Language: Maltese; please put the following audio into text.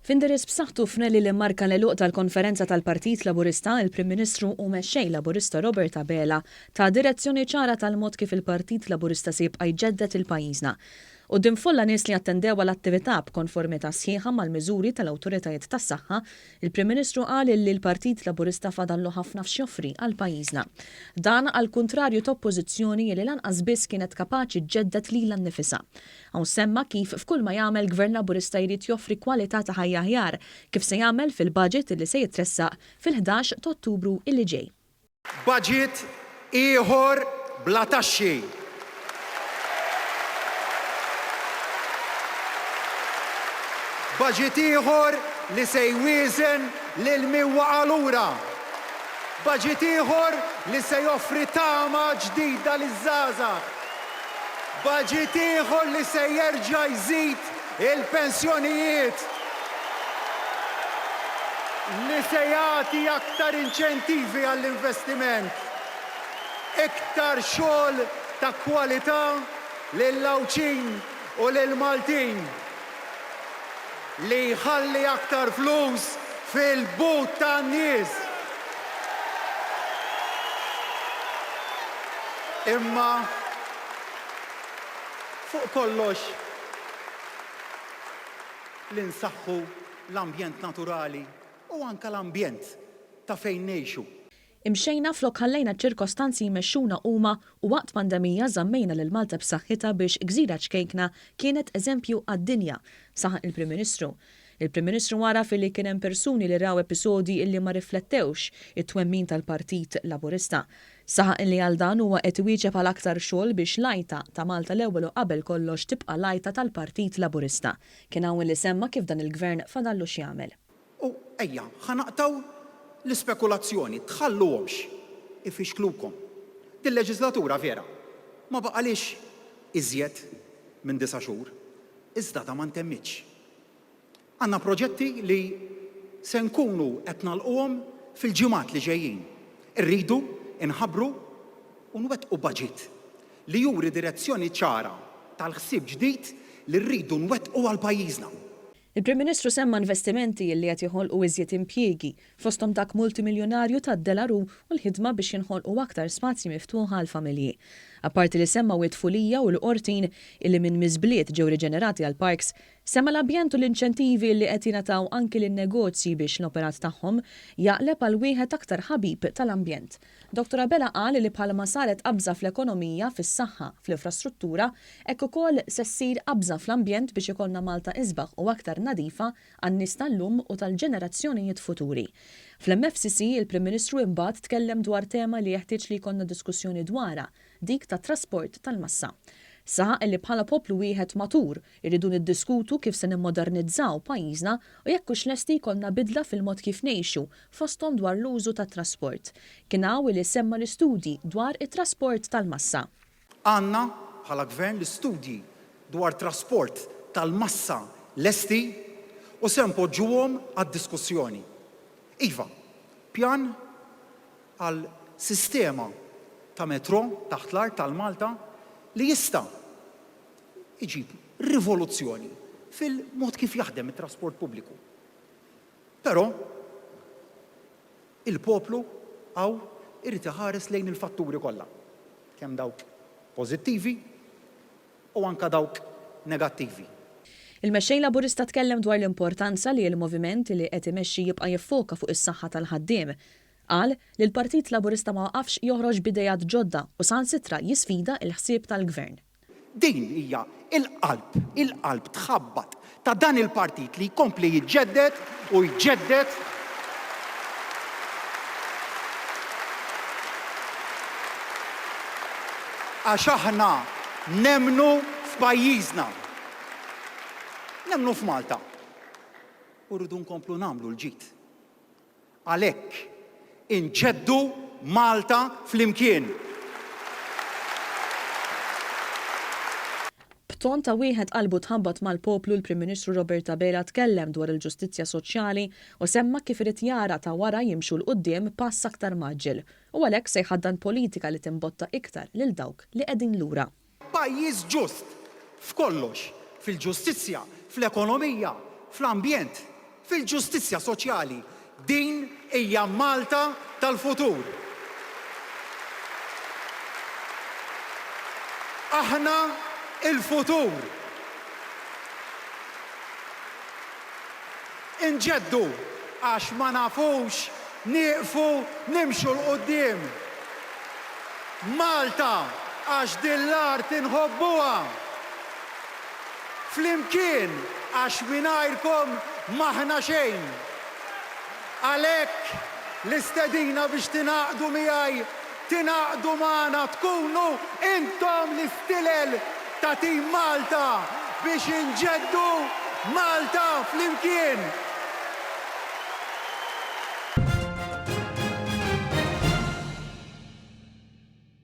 F'indirizz b'saħħtu f'Nelli li mmarka l-eluq tal-Konferenza tal-Partit Laburista, il-Prim Ministru u mexxej Laburista Robert Abela ta' direzzjoni ċara tal-mod kif il-Partit Laburista se jibqa' jġeddet il-pajjiżna. Quddiem folla nies li attendew għall-attività b'konformità sħiħa mal-miżuri tal-awtoritajiet tas-saħħa, il-Prim Ministru qal li l-Partit Laburista fadallu ħafna f'xjoffri għal pajjiżna. Dan għal kuntrarju ta' oppożizzjoni li lanqas biss kienet kapaċi ġġeddet lilha nnifisha. Hawn semma kif f'kull ma jagħmel Gvern Laburista jrid joffri kwalità ta' ħajja aħjar kif se jagħmel fil-budget li se jitressaq fil-11 ta' Ottubru illi ġej. Budget ieħor bla taxxi. Budget ieħor li se jwieżen lil miwwaqa lura. Budget ieħor li se joffri tama ġdida liż-żgħażagħ. Budget ieħor li se jerġa' jżid il-pensjonijiet. Li se jagħti aktar inċentivi għall-investiment. Iktar xogħol ta' kwalità lil-Lawċin u lil-Maltin. Li jħalli aktar flus fil-but tan-nies. Imma fuq kollox li nsaħħu l-ambjent naturali u anke l-ambjent ta' fejn ngħixu. Imxejna flok ħallejna ċirkostanzi jmexxuna huma u waqt pandemija żammejna lil Malta b'saħħitha biex Gżira ċkejkna kienet eżempju għad-dinja, saħaq il-Prim Ministru. Il-Prim Ministru wara fil-li kien hemm persuni li raw episodi illi ma riflettewx it-twemmin tal-Partit Laburista. Saħaq illi għal dan huwa qed iwieġeb għal aktar xogħol biex lajta ta' Malta l-ewwel u qabel kollox tibqa' lajta tal-Partit Laburista. Kien hawn li semma kif dan il-Gvern fadallu x'jagħmel. U ejja, ħanaqtaw l-ispekulazzjoni, tħalluhomx ifixklukom. Dil-leġislatura vera ma baqalix iżjed minn 9 xhur, iżda ta' ma ntemmitx. Għandna proġetti li se nkunu qed nagħlquhom fil-ġimgħat li ġejjin. Irridu inħabbru u nwettqu budget li juri direzzjoni ċara tal-ħsieb ġdid li rridu nwettqu għal pajjiżna. Il-Prim Ministru semma investimenti li qed joħolqu iżjed impjiegi fosthom dak multimiljonarju tad-delaru u l-ħidma biex jinħolqu aktar spazji miftuħa għal familji. Apparti li semma it-tfulija u l-qortin illi minn miżbliet ġew riġenerati għal parks, semma l-ambjent u l-inċentivi li qed jingħataw anki lin-negozji biex l-operat tagħhom jaqleb għal wieħed aktar ħabib tal-ambjent. Dr. Abela qal li bħalma saret qabża fl-ekonomija, fis-saħħa, fl-infrastruttura, hekk ukoll se ssir qabża fl-ambjent biex ikollna Malta isbaħ u aktar nadifa għan-nies tal-lum u tal-ġenerazzjonijiet futuri. Fl-MFCC il-Prim Ministru imbagħad tkellem dwar tema li jeħtieġ li jkollna diskussjoni dwarha, dik ta' trasport tal-massa. Saħaq li bħala poplu wieħed matur irridu niddiskutu kif se nimmodernizzaw pajjiżna u jekk hux lesti jkollna bidla fil-mod kif ngħixu fosthom dwar l-użu tat-trasport. Kien hawn li semma l-istudji dwar it-trasport tal-massa. Għandna bħala Gvern l-istudji dwar trasport tal-massa lesti u se npoġġuhom għad-diskussjoni. Iva, pjan għal sistema ta' metro taħt l-art tal-Malta li jista' iġib rivoluzzjoni fil-mod kif jaħdem it-trasport pubbliku. Però il-poplu għaw irid iħares lejn il-fatturi kollha, kemm dawk pożittivi u anke dawk negattivi. Il-mexxej Laburista tkellem dwar l-importanza li l-moviment li qed imexxi jibqa' jiffoka fuq is-saħħa tal-ħaddiem. Qal li l-Partit Laburista ma waqafx joħroġ bidejat ġodda u sansitra jisfida l-ħsieb tal-Gvern. Din hija il-qalb tħabbat ta' dan il-partit li jkompli jiġġedded u jġedded għax aħna nemnu f'pajjiżna. Nemnu f'Malta. U rridu nkomplu nagħmlu l-ġid. Għalhekk inġeddu Malta flimkien. B'ton ta' wieħed qalbu tħabbat mal-poplu l-Prim Ministru Robert Abela tkellem dwar il-ġustizzja soċjali u semma kif irid jara ta' wara jimxu l-qudiem pass aktar maġġel u għalhekk se jħaddan politika li timbotta iktar lil dawk li qegħdin lura. Pajjiż ġust f'kollox, fil-ġustizzja, fl-ekonomija, fl-ambjent. fil-ġustizzja soċjali. Din hija Malta tal-futur. Aħna il-futur. Inġeddu għax ma nafux nieqfu nimxu l-qoddim. Malta għax dil-art inħobbuha. Flimkien għax mingħajrkom maħna xejn. Għalhekk l-istedina biex tingħaqdu miegħi, tingħaqdu magħna, tkunu intom l-istilel ta' tim Malta biex inġeddu Malta flimkien.